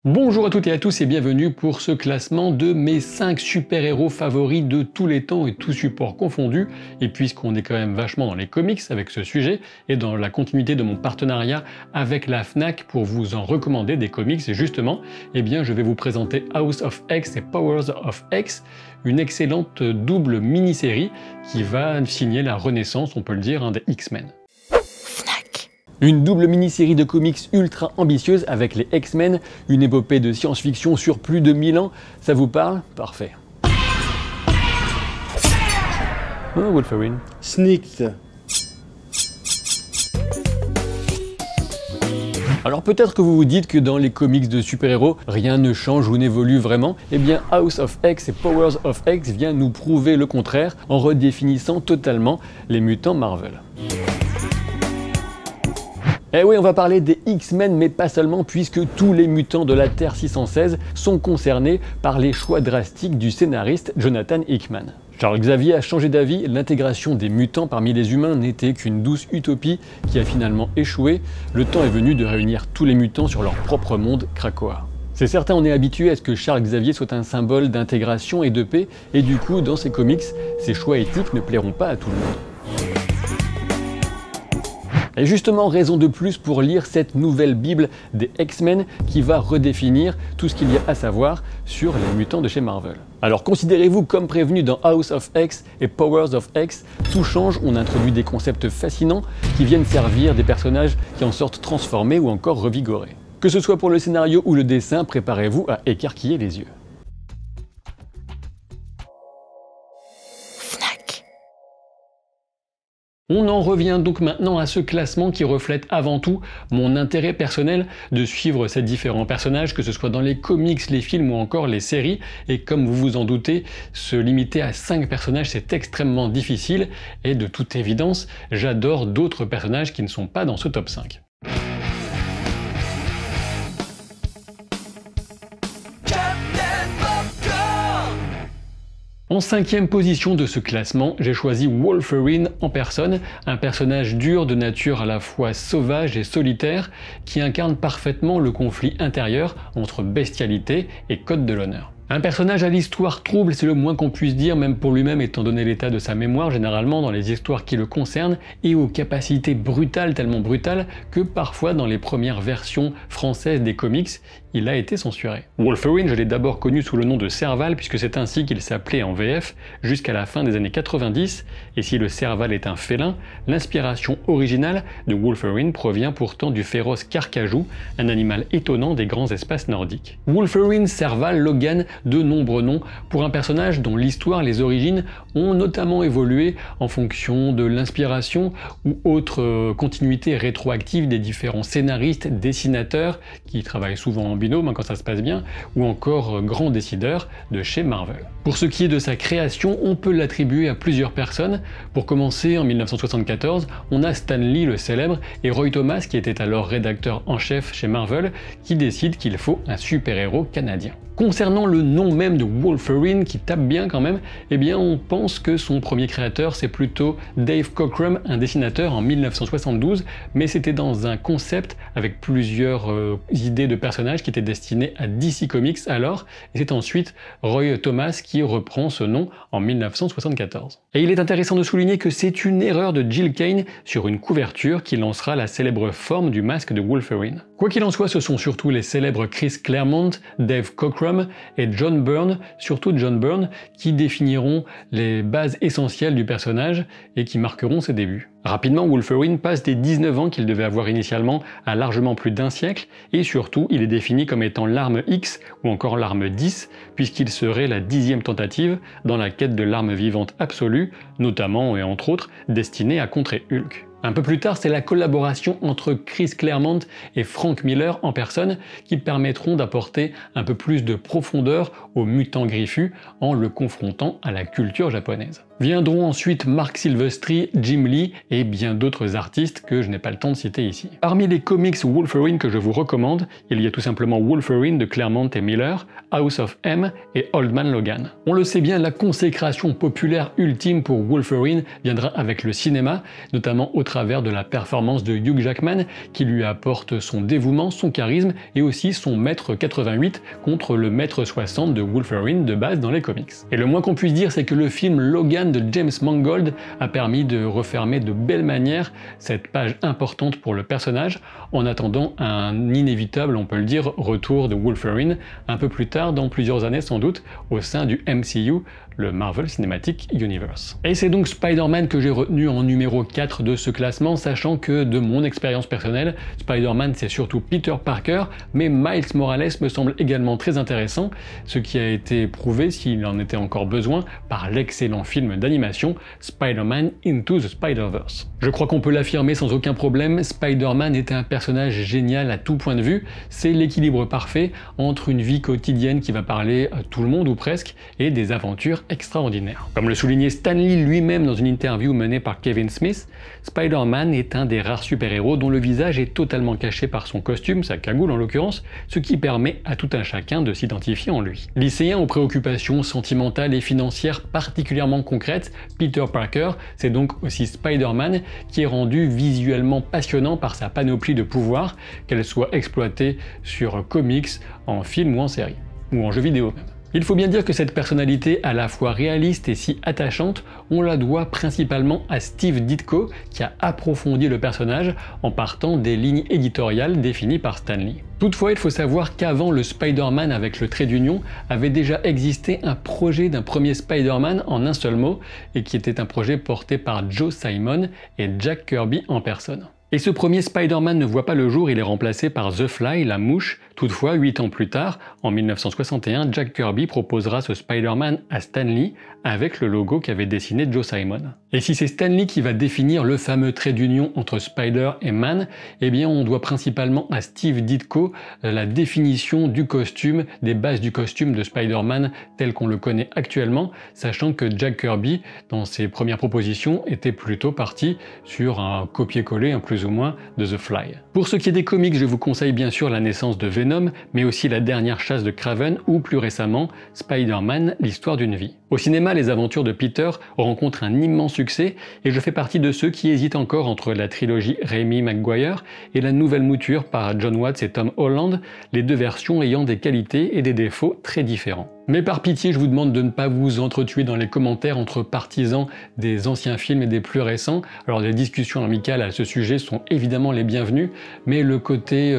Bonjour à toutes et à tous et bienvenue pour ce classement de mes 5 super-héros favoris de tous les temps et tous supports confondus. Et puisqu'on est quand même vachement dans les comics avec ce sujet et dans la continuité de mon partenariat avec la Fnac pour vous en recommander des comics, et justement, eh bien, je vais vous présenter House of X et Powers of X, une excellente double mini-série qui va signer la renaissance, on peut le dire, des X-Men. Une double mini-série de comics ultra ambitieuse avec les X-Men, une épopée de science-fiction sur plus de 1000 ans. Ça vous parle? Parfait. Hein, Wolverine? Sneaked. Alors peut-être que vous vous dites que dans les comics de super-héros, rien ne change ou n'évolue vraiment. Eh bien House of X et Powers of X vient nous prouver le contraire en redéfinissant totalement les mutants Marvel. Eh oui, on va parler des X-Men, mais pas seulement, puisque tous les mutants de la Terre 616 sont concernés par les choix drastiques du scénariste Jonathan Hickman. Charles Xavier a changé d'avis, l'intégration des mutants parmi les humains n'était qu'une douce utopie qui a finalement échoué. Le temps est venu de réunir tous les mutants sur leur propre monde Krakoa. C'est certain, on est habitué à ce que Charles Xavier soit un symbole d'intégration et de paix, et du coup, dans ses comics, ses choix éthiques ne plairont pas à tout le monde. Et justement, raison de plus pour lire cette nouvelle Bible des X-Men qui va redéfinir tout ce qu'il y a à savoir sur les mutants de chez Marvel. Alors considérez-vous comme prévenu dans House of X et Powers of X, tout change, on introduit des concepts fascinants qui viennent servir des personnages qui en sortent transformés ou encore revigorés. Que ce soit pour le scénario ou le dessin, préparez-vous à écarquiller les yeux. On en revient donc maintenant à ce classement qui reflète avant tout mon intérêt personnel de suivre ces différents personnages, que ce soit dans les comics, les films ou encore les séries. Et comme vous vous en doutez, se limiter à 5 personnages c'est extrêmement difficile et de toute évidence, j'adore d'autres personnages qui ne sont pas dans ce top 5. En 5e position de ce classement, j'ai choisi Wolverine en personne, un personnage dur de nature à la fois sauvage et solitaire qui incarne parfaitement le conflit intérieur entre bestialité et code de l'honneur. Un personnage à l'histoire trouble, c'est le moins qu'on puisse dire, même pour lui-même étant donné l'état de sa mémoire généralement dans les histoires qui le concernent, et aux capacités brutales, tellement brutales, que parfois dans les premières versions françaises des comics, il a été censuré. Wolverine, je l'ai d'abord connu sous le nom de Serval, puisque c'est ainsi qu'il s'appelait en VF, jusqu'à la fin des années 90, et si le Serval est un félin, l'inspiration originale de Wolverine provient pourtant du féroce carcajou, un animal étonnant des grands espaces nordiques. Wolverine, Serval, Logan, de nombreux noms pour un personnage dont l'histoire, les origines ont notamment évolué en fonction de l'inspiration ou autre continuité rétroactive des différents scénaristes, dessinateurs qui travaillent souvent en binôme quand ça se passe bien, ou encore grands décideurs de chez Marvel. Pour ce qui est de sa création, on peut l'attribuer à plusieurs personnes. Pour commencer, en 1974, on a Stan Lee le célèbre et Roy Thomas qui était alors rédacteur en chef chez Marvel qui décide qu'il faut un super-héros canadien. Concernant le nom même de Wolverine, qui tape bien quand même, eh bien on pense que son premier créateur c'est plutôt Dave Cockrum, un dessinateur en 1972, mais c'était dans un concept avec plusieurs idées de personnages qui étaient destinés à DC Comics alors, et c'est ensuite Roy Thomas qui reprend ce nom en 1974. Et il est intéressant de souligner que c'est une erreur de Jill Kane sur une couverture qui lancera la célèbre forme du masque de Wolverine. Quoi qu'il en soit, ce sont surtout les célèbres Chris Claremont, Dave Cockrum et John Byrne, surtout John Byrne, qui définiront les bases essentielles du personnage et qui marqueront ses débuts. Rapidement, Wolverine passe des 19 ans qu'il devait avoir initialement à largement plus d'1 siècle, et surtout, il est défini comme étant l'arme X ou encore l'arme 10, puisqu'il serait la 10e tentative dans la quête de l'arme vivante absolue, notamment et entre autres destinée à contrer Hulk. Un peu plus tard, c'est la collaboration entre Chris Claremont et Frank Miller en personne qui permettront d'apporter un peu plus de profondeur au mutant griffu en le confrontant à la culture japonaise. Viendront ensuite Marc Silvestri, Jim Lee et bien d'autres artistes que je n'ai pas le temps de citer ici. Parmi les comics Wolverine que je vous recommande, il y a tout simplement Wolverine de Claremont et Miller, House of M et Old Man Logan. On le sait bien, la consécration populaire ultime pour Wolverine viendra avec le cinéma, notamment au travers de la performance de Hugh Jackman qui lui apporte son dévouement, son charisme et aussi son mètre 88 contre le mètre 60 de Wolverine de base dans les comics. Et le moins qu'on puisse dire, c'est que le film Logan de James Mangold a permis de refermer de belle manière cette page importante pour le personnage en attendant un inévitable, on peut le dire, retour de Wolverine un peu plus tard, dans plusieurs années sans doute, au sein du MCU, le Marvel Cinematic Universe. Et c'est donc Spider-Man que j'ai retenu en numéro 4 de ce classement, sachant que de mon expérience personnelle, Spider-Man c'est surtout Peter Parker, mais Miles Morales me semble également très intéressant, ce qui a été prouvé, s'il en était encore besoin, par l'excellent film d'animation Spider-Man Into the Spider-Verse. Je crois qu'on peut l'affirmer sans aucun problème, Spider-Man est un personnage génial à tout point de vue, c'est l'équilibre parfait entre une vie quotidienne qui va parler à tout le monde ou presque, et des aventures extraordinaire. Comme le soulignait Stan Lee lui-même dans une interview menée par Kevin Smith, Spider-Man est un des rares super-héros dont le visage est totalement caché par son costume, sa cagoule en l'occurrence, ce qui permet à tout un chacun de s'identifier en lui. Lycéen aux préoccupations sentimentales et financières particulièrement concrètes, Peter Parker, c'est donc aussi Spider-Man qui est rendu visuellement passionnant par sa panoplie de pouvoirs, qu'elle soit exploitée sur comics, en film ou en série, ou en jeu vidéo même. Il faut bien dire que cette personnalité à la fois réaliste et si attachante, on la doit principalement à Steve Ditko qui a approfondi le personnage en partant des lignes éditoriales définies par Stan Lee. Toutefois, il faut savoir qu'avant le Spider-Man avec le trait d'union avait déjà existé un projet d'un premier Spider-Man en un seul mot et qui était un projet porté par Joe Simon et Jack Kirby en personne. Et ce premier Spider-Man ne voit pas le jour, il est remplacé par The Fly, la mouche. Toutefois, 8 ans plus tard, en 1961, Jack Kirby proposera ce Spider-Man à Stan Lee avec le logo qu'avait dessiné Joe Simon. Et si c'est Stan Lee qui va définir le fameux trait d'union entre Spider et Man, eh bien on doit principalement à Steve Ditko la définition du costume, des bases du costume de Spider-Man tel qu'on le connaît actuellement, sachant que Jack Kirby, dans ses premières propositions, était plutôt parti sur un copier-coller, un plus ou moins, de The Fly. Pour ce qui est des comics, je vous conseille bien sûr La naissance de Venom, mais aussi La dernière chasse de Kraven ou plus récemment Spider-Man, l'histoire d'une vie. Au cinéma, les aventures de Peter rencontrent un immense succès et je fais partie de ceux qui hésitent encore entre la trilogie Raimi Maguire et la nouvelle mouture par John Watts et Tom Holland, les deux versions ayant des qualités et des défauts très différents. Mais par pitié, je vous demande de ne pas vous entretuer dans les commentaires entre partisans des anciens films et des plus récents. Alors les discussions amicales à ce sujet sont évidemment les bienvenues, mais le côté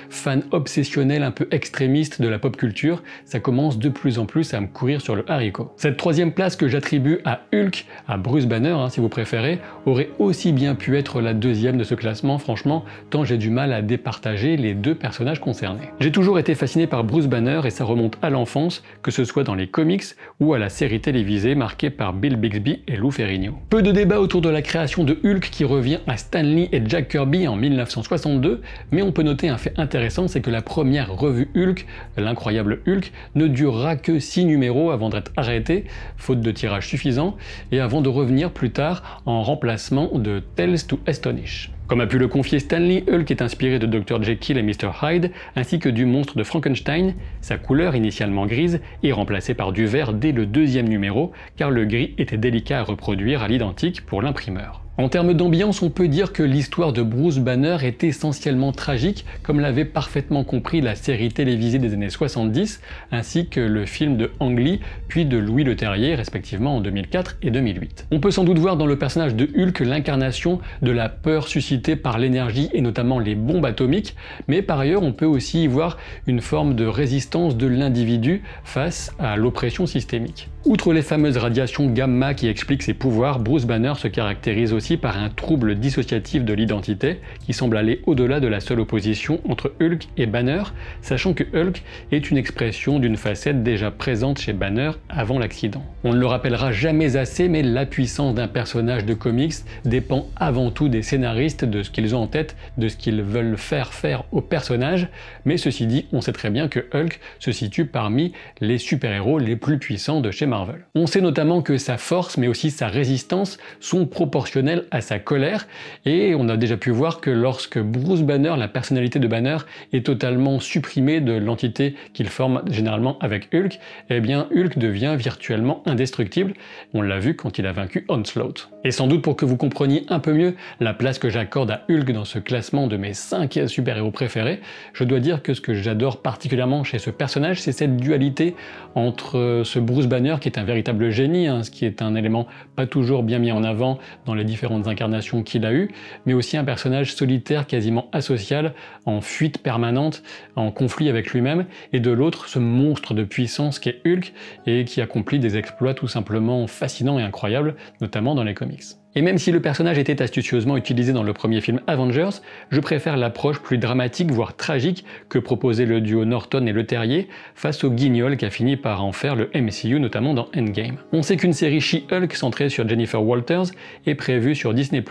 fan obsessionnel un peu extrémiste de la pop culture, ça commence de plus en plus à me courir sur le haricot. Cette troisième place que j'attribue à Hulk, à Bruce Banner si vous préférez, aurait aussi bien pu être la deuxième de ce classement, franchement, tant j'ai du mal à départager les deux personnages concernés. J'ai toujours été fasciné par Bruce Banner et ça remonte à l'enfance, que ce soit dans les comics ou à la série télévisée marquée par Bill Bixby et Lou Ferrigno. Peu de débats autour de la création de Hulk qui revient à Stan Lee et Jack Kirby en 1962, mais on peut noter un fait intéressant, c'est que la première revue Hulk, l'incroyable Hulk, ne durera que 6 numéros avant d'être arrêtée, faute de tirage suffisant, et avant de revenir plus tard en remplacement de Tales to Astonish. Comme a pu le confier Stan Lee, Hulk est inspiré de Dr. Jekyll et Mr. Hyde, ainsi que du monstre de Frankenstein. Sa couleur, initialement grise, est remplacée par du vert dès le 2e numéro, car le gris était délicat à reproduire à l'identique pour l'imprimeur. En termes d'ambiance, on peut dire que l'histoire de Bruce Banner est essentiellement tragique, comme l'avait parfaitement compris la série télévisée des années 70, ainsi que le film de Ang Lee, puis de Louis Leterrier, respectivement en 2004 et 2008. On peut sans doute voir dans le personnage de Hulk l'incarnation de la peur suscitée par l'énergie et notamment les bombes atomiques, mais par ailleurs on peut aussi y voir une forme de résistance de l'individu face à l'oppression systémique. Outre les fameuses radiations gamma qui expliquent ses pouvoirs, Bruce Banner se caractérise aussi aussi par un trouble dissociatif de l'identité qui semble aller au-delà de la seule opposition entre Hulk et Banner, sachant que Hulk est une expression d'une facette déjà présente chez Banner avant l'accident. On ne le rappellera jamais assez, mais la puissance d'un personnage de comics dépend avant tout des scénaristes, de ce qu'ils ont en tête, de ce qu'ils veulent faire au personnage, mais ceci dit, on sait très bien que Hulk se situe parmi les super-héros les plus puissants de chez Marvel. On sait notamment que sa force, mais aussi sa résistance, sont proportionnelles à sa colère, et on a déjà pu voir que lorsque Bruce Banner, la personnalité de Banner, est totalement supprimée de l'entité qu'il forme généralement avec Hulk, eh bien Hulk devient virtuellement indestructible. On l'a vu quand il a vaincu Onslaught. Et sans doute pour que vous compreniez un peu mieux la place que j'accorde à Hulk dans ce classement de mes 5 super-héros préférés, je dois dire que ce que j'adore particulièrement chez ce personnage, c'est cette dualité entre ce Bruce Banner qui est un véritable génie, ce qui est un élément pas toujours bien mis en avant dans les différentes incarnations qu'il a eues, mais aussi un personnage solitaire, quasiment asocial, en fuite permanente, en conflit avec lui-même, et de l'autre, ce monstre de puissance qu'est Hulk, et qui accomplit des exploits tout simplement fascinants et incroyables, notamment dans les comics. Et même si le personnage était astucieusement utilisé dans le premier film Avengers, je préfère l'approche plus dramatique, voire tragique, que proposait le duo Norton et Le Terrier face au guignol qu'a fini par en faire le MCU, notamment dans Endgame. On sait qu'une série She-Hulk centrée sur Jennifer Walters est prévue sur Disney+,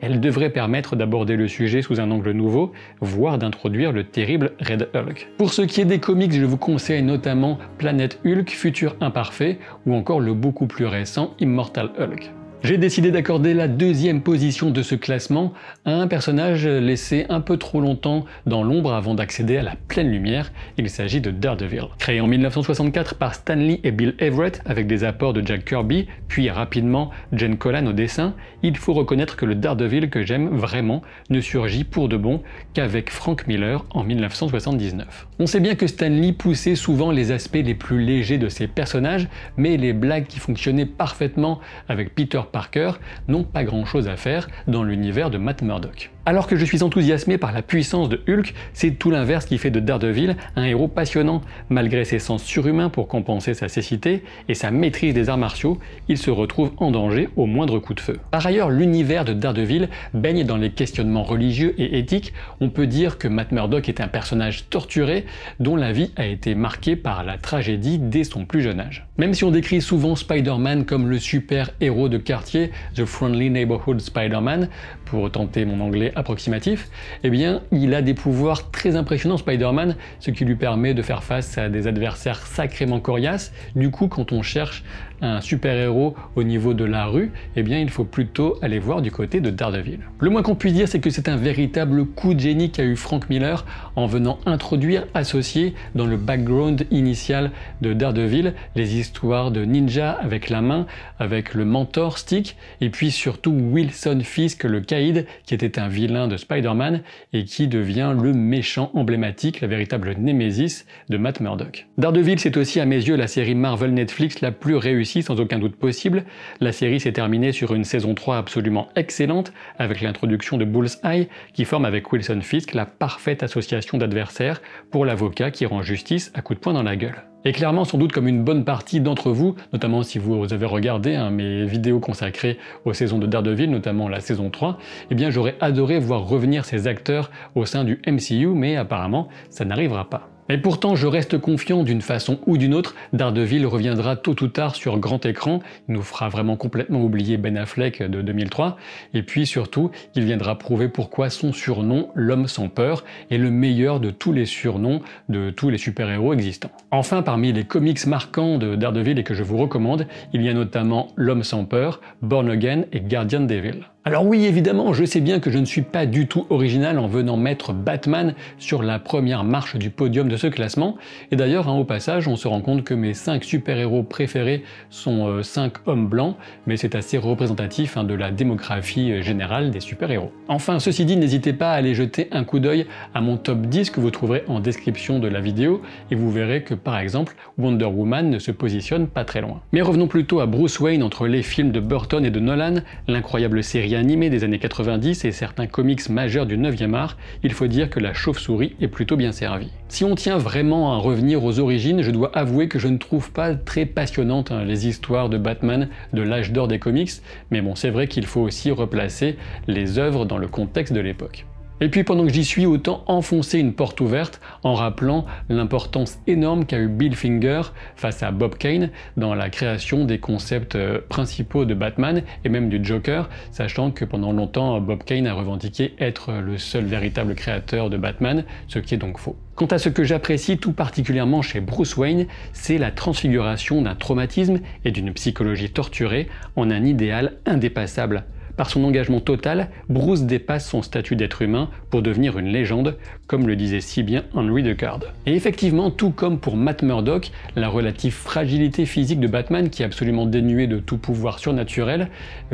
elle devrait permettre d'aborder le sujet sous un angle nouveau, voire d'introduire le terrible Red Hulk. Pour ce qui est des comics, je vous conseille notamment Planète Hulk, Futur Imparfait, ou encore le beaucoup plus récent Immortal Hulk. J'ai décidé d'accorder la deuxième position de ce classement à un personnage laissé un peu trop longtemps dans l'ombre avant d'accéder à la pleine lumière. Il s'agit de Daredevil. Créé en 1964 par Stan Lee et Bill Everett avec des apports de Jack Kirby, puis rapidement Jen Colan au dessin, il faut reconnaître que le Daredevil que j'aime vraiment ne surgit pour de bon qu'avec Frank Miller en 1979. On sait bien que Stan Lee poussait souvent les aspects les plus légers de ses personnages, mais les blagues qui fonctionnaient parfaitement avec Peter Parker n'ont pas grand chose à faire dans l'univers de Matt Murdock. Alors que je suis enthousiasmé par la puissance de Hulk, c'est tout l'inverse qui fait de Daredevil un héros passionnant. Malgré ses sens surhumains pour compenser sa cécité et sa maîtrise des arts martiaux, il se retrouve en danger au moindre coup de feu. Par ailleurs, l'univers de Daredevil baigne dans les questionnements religieux et éthiques. On peut dire que Matt Murdock est un personnage torturé dont la vie a été marquée par la tragédie dès son plus jeune âge. Même si on décrit souvent Spider-Man comme le super-héros de quartier, The Friendly Neighborhood Spider-Man, pour tenter mon anglais approximatif, eh bien, il a des pouvoirs très impressionnants Spider-Man, ce qui lui permet de faire face à des adversaires sacrément coriaces. Du coup, quand on cherche un super-héros au niveau de la rue, eh bien, il faut plutôt aller voir du côté de Daredevil. Le moins qu'on puisse dire, c'est que c'est un véritable coup de génie qu'a eu Frank Miller en venant introduire, associer dans le background initial de Daredevil les histoires de ninja avec la main, avec le mentor Stick, et puis surtout Wilson Fisk, le Caïd, qui était un vilain de Spider-Man et qui devient le méchant emblématique, la véritable némésis de Matt Murdock. Daredevil, c'est aussi à mes yeux la série Marvel Netflix la plus réussie sans aucun doute possible. La série s'est terminée sur une saison 3 absolument excellente avec l'introduction de Bullseye qui forme avec Wilson Fisk la parfaite association d'adversaires pour l'avocat qui rend justice à coups de poing dans la gueule. Et clairement, sans doute comme une bonne partie d'entre vous, notamment si vous avez regardé mes vidéos consacrées aux saisons de Daredevil, notamment la saison 3, eh bien j'aurais adoré voir revenir ces acteurs au sein du MCU, mais apparemment ça n'arrivera pas. Et pourtant, je reste confiant d'une façon ou d'une autre, Daredevil reviendra tôt ou tard sur grand écran, il nous fera vraiment complètement oublier Ben Affleck de 2003, et puis surtout, il viendra prouver pourquoi son surnom, l'homme sans peur, est le meilleur de tous les surnoms de tous les super-héros existants. Enfin, parmi les comics marquants de Daredevil et que je vous recommande, il y a notamment L'Homme sans peur, Born Again et Guardian Devil. Alors oui, évidemment, je sais bien que je ne suis pas du tout original en venant mettre Batman sur la première marche du podium de ce classement, et d'ailleurs, au passage, on se rend compte que mes 5 super-héros préférés sont 5 hommes blancs, mais c'est assez représentatif de la démographie générale des super-héros. Enfin, ceci dit, n'hésitez pas à aller jeter un coup d'œil à mon top 10 que vous trouverez en description de la vidéo, et vous verrez que par exemple, Wonder Woman ne se positionne pas très loin. Mais revenons plutôt à Bruce Wayne entre les films de Burton et de Nolan, l'incroyable série animés des années 90 et certains comics majeurs du 9e art, il faut dire que la chauve-souris est plutôt bien servie. Si on tient vraiment à revenir aux origines, je dois avouer que je ne trouve pas très passionnantes les histoires de Batman de l'âge d'or des comics, mais bon, c'est vrai qu'il faut aussi replacer les œuvres dans le contexte de l'époque. Et puis pendant que j'y suis, autant enfoncer une porte ouverte en rappelant l'importance énorme qu'a eu Bill Finger face à Bob Kane dans la création des concepts principaux de Batman et même du Joker, sachant que pendant longtemps Bob Kane a revendiqué être le seul véritable créateur de Batman, ce qui est donc faux. Quant à ce que j'apprécie tout particulièrement chez Bruce Wayne, c'est la transfiguration d'un traumatisme et d'une psychologie torturée en un idéal indépassable. Par son engagement total, Bruce dépasse son statut d'être humain pour devenir une légende, comme le disait si bien Henry Deckard. Et effectivement, tout comme pour Matt Murdock, la relative fragilité physique de Batman, qui est absolument dénuée de tout pouvoir surnaturel,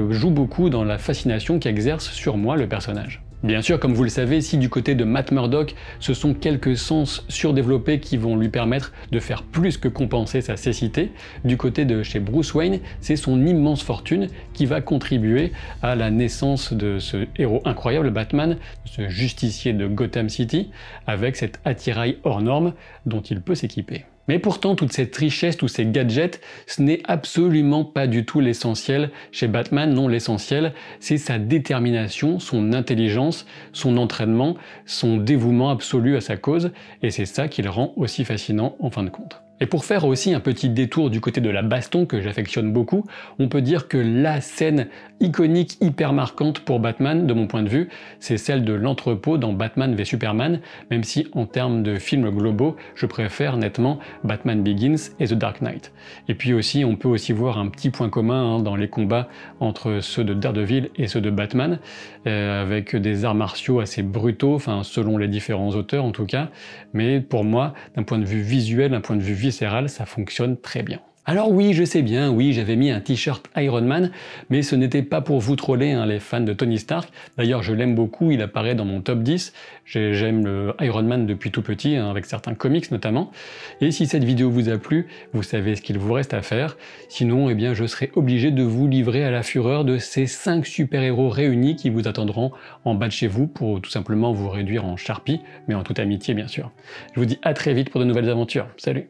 joue beaucoup dans la fascination qu'exerce sur moi le personnage. Bien sûr, comme vous le savez, si du côté de Matt Murdock, ce sont quelques sens surdéveloppés qui vont lui permettre de faire plus que compenser sa cécité, du côté de chez Bruce Wayne, c'est son immense fortune qui va contribuer à la naissance de ce héros incroyable Batman, ce justicier de Gotham City, avec cet attirail hors norme dont il peut s'équiper. Mais pourtant, toute cette richesse, tous ces gadgets, ce n'est absolument pas du tout l'essentiel chez Batman. Non, l'essentiel, c'est sa détermination, son intelligence, son entraînement, son dévouement absolu à sa cause, et c'est ça qui le rend aussi fascinant en fin de compte. Et pour faire aussi un petit détour du côté de la baston que j'affectionne beaucoup, on peut dire que la scène iconique, hyper marquante pour Batman, de mon point de vue, c'est celle de l'entrepôt dans Batman v Superman, même si en termes de films globaux, je préfère nettement Batman Begins et The Dark Knight. Et puis aussi, on peut aussi voir un petit point commun dans les combats entre ceux de Daredevil et ceux de Batman, avec des arts martiaux assez brutaux, enfin selon les différents auteurs en tout cas, mais pour moi, d'un point de vue visuel, d'un point de vue viscéral, ça fonctionne très bien. Alors oui, je sais bien, oui, j'avais mis un t-shirt Iron Man, mais ce n'était pas pour vous troller, les fans de Tony Stark. D'ailleurs, je l'aime beaucoup, il apparaît dans mon top 10. J'aime le Iron Man depuis tout petit, avec certains comics notamment. Et si cette vidéo vous a plu, vous savez ce qu'il vous reste à faire. Sinon, eh bien, je serai obligé de vous livrer à la fureur de ces 5 super-héros réunis qui vous attendront en bas de chez vous pour tout simplement vous réduire en charpie, mais en toute amitié bien sûr. Je vous dis à très vite pour de nouvelles aventures. Salut!